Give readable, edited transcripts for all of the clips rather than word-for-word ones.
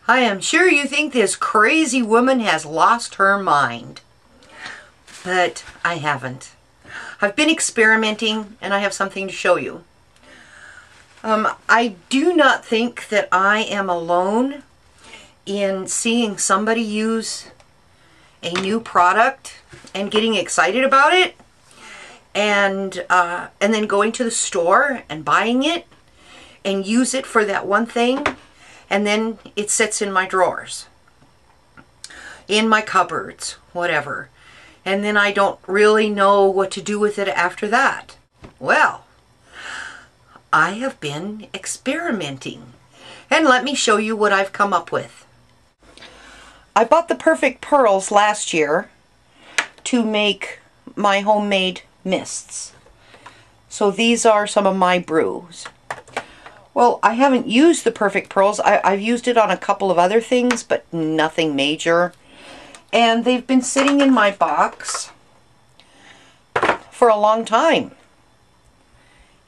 I am sure you think this crazy woman has lost her mind. But I haven't. I've been experimenting and I have something to show you. I do not think that I am alone in seeing somebody use a new product and getting excited about it and then going to the store and buying it and use it for that one thing, and then it sits in my drawers, in my cupboards, whatever. And then I don't really know what to do with it after that. Well, I have been experimenting, and let me show you what I've come up with. I bought the Perfect Pearls last year to make my homemade mists. So these are some of my brews. Well, I haven't used the Perfect Pearls. I've used it on a couple of other things, but nothing major. And they've been sitting in my box for a long time.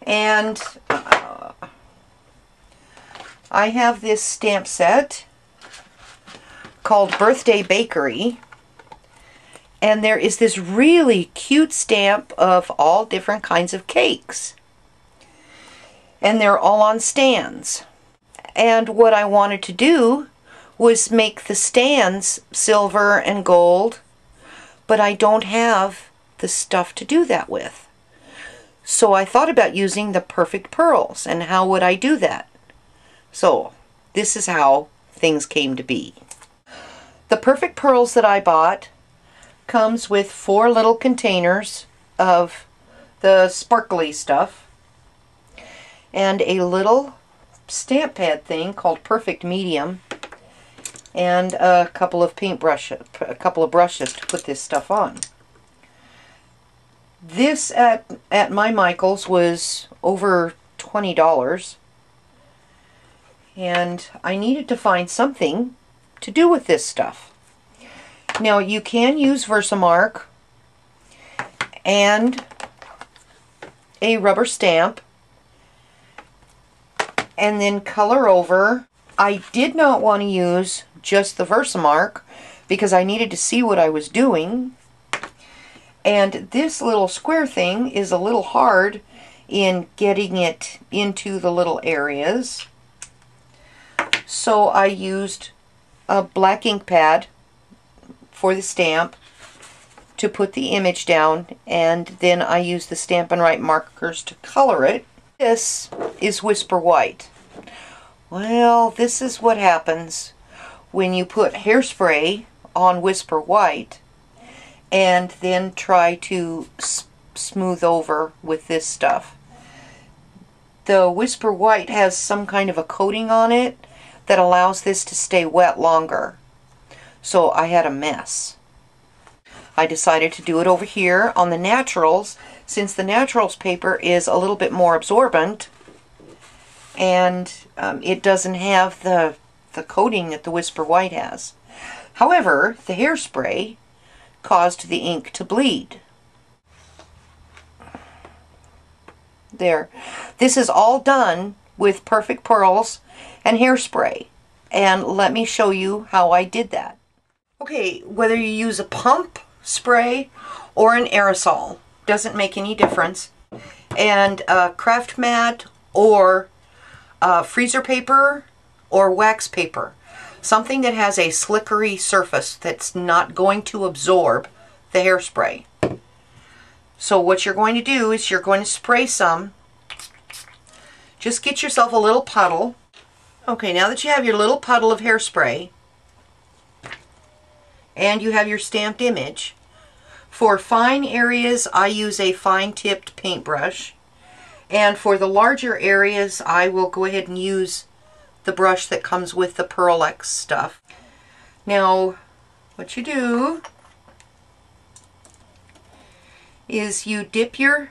And I have this stamp set called Birthday Bakery. And there is this really cute stamp of all different kinds of cakes. And they're all on stands. And what I wanted to do was make the stands silver and gold, but I don't have the stuff to do that with. So I thought about using the Perfect Pearls, and how would I do that? So this is how things came to be. The Perfect Pearls that I bought comes with 4 little containers of the sparkly stuff and a little stamp pad thing called Perfect Medium, and a couple of brushes to put this stuff on. This at my Michael's was over $20, and I needed to find something to do with this stuff. Now you can use Versamark and a rubber stamp and then color over. I did not want to use just the Versamark because I needed to see what I was doing. And this little square thing is a little hard in getting it into the little areas. So I used a black ink pad for the stamp to put the image down, and then I used the Stampin' Write markers to color it. This is Whisper White. Well, this is what happens when you put hairspray on Whisper White and then try to smooth over with this stuff. The Whisper White has some kind of a coating on it that allows this to stay wet longer. So I had a mess. I decided to do it over here on the Naturals, since the Naturals paper is a little bit more absorbent and it doesn't have the coating that the Whisper White has. However, the hairspray caused the ink to bleed. There. This is all done with Perfect Pearls and hairspray. And let me show you how I did that. Okay, whether you use a pump spray or an aerosol, doesn't make any difference. And craft mat or freezer paper or wax paper. Something that has a slickery surface that's not going to absorb the hairspray. So what you're going to do is you're going to spray some. Just get yourself a little puddle. Okay, now that you have your little puddle of hairspray and you have your stamped image, for fine areas I use a fine-tipped paintbrush, and for the larger areas I will go ahead and use the brush that comes with the Pearl X stuff. Now, what you do is you dip your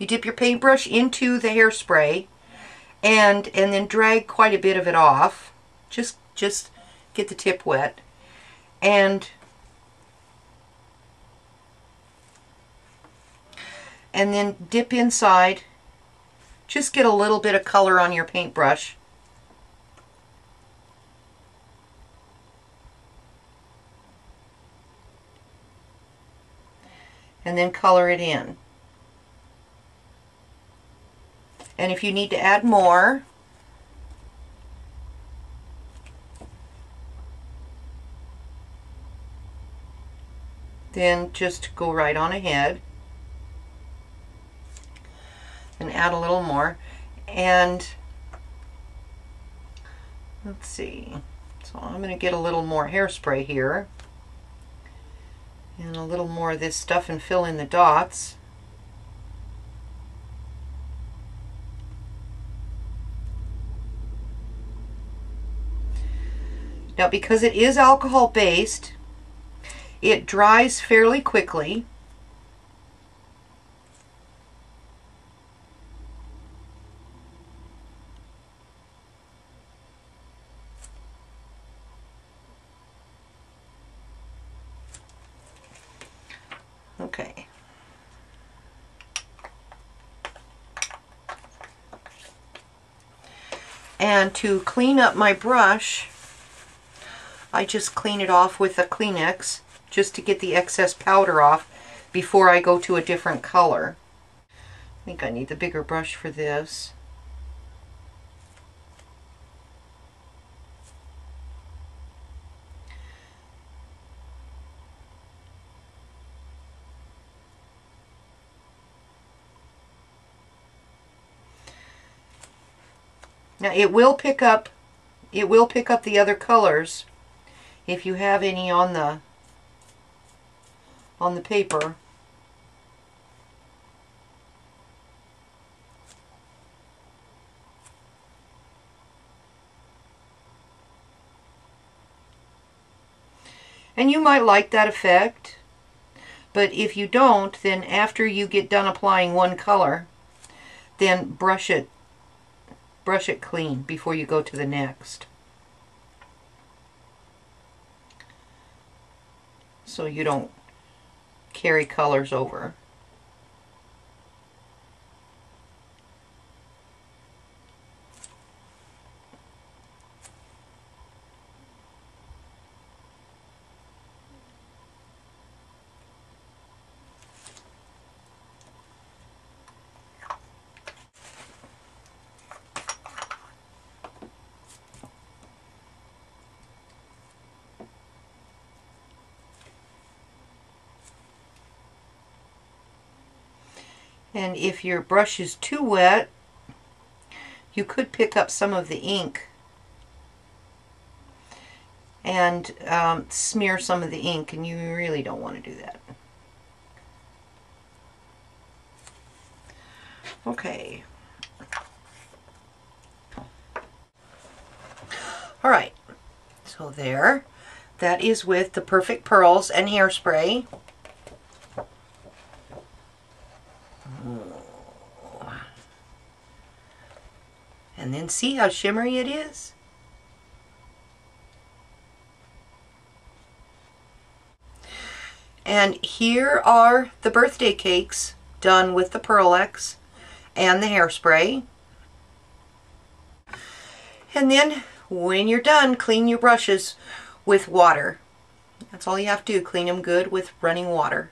paintbrush into the hairspray and then drag quite a bit of it off. Just get the tip wet, and then dip inside. Just get a little bit of color on your paintbrush. and then color it in. And if you need to add more, then just go right on ahead and add a little more. And let's see, so I'm going to get a little more hairspray here and a little more of this stuff and fill in the dots. Now, because it is alcohol based, it dries fairly quickly. Okay. And to clean up my brush, I just clean it off with a Kleenex just to get the excess powder off before I go to a different color. I think I need the bigger brush for this. Now it will pick up the other colors if you have any on the paper. And you might like that effect, but if you don't, then after you get done applying one color, then brush it clean before you go to the next, so you don't carry colors over. And if your brush is too wet, you could pick up some of the ink and smear some of the ink, and you really don't want to do that. Okay. Alright, so there. That is with the Perfect Pearls and Hairspray. And then see how shimmery it is? And here are the birthday cakes done with the Pearl-Ex and the Hairspray. And then when you're done, clean your brushes with water. That's all you have to do, clean them good with running water.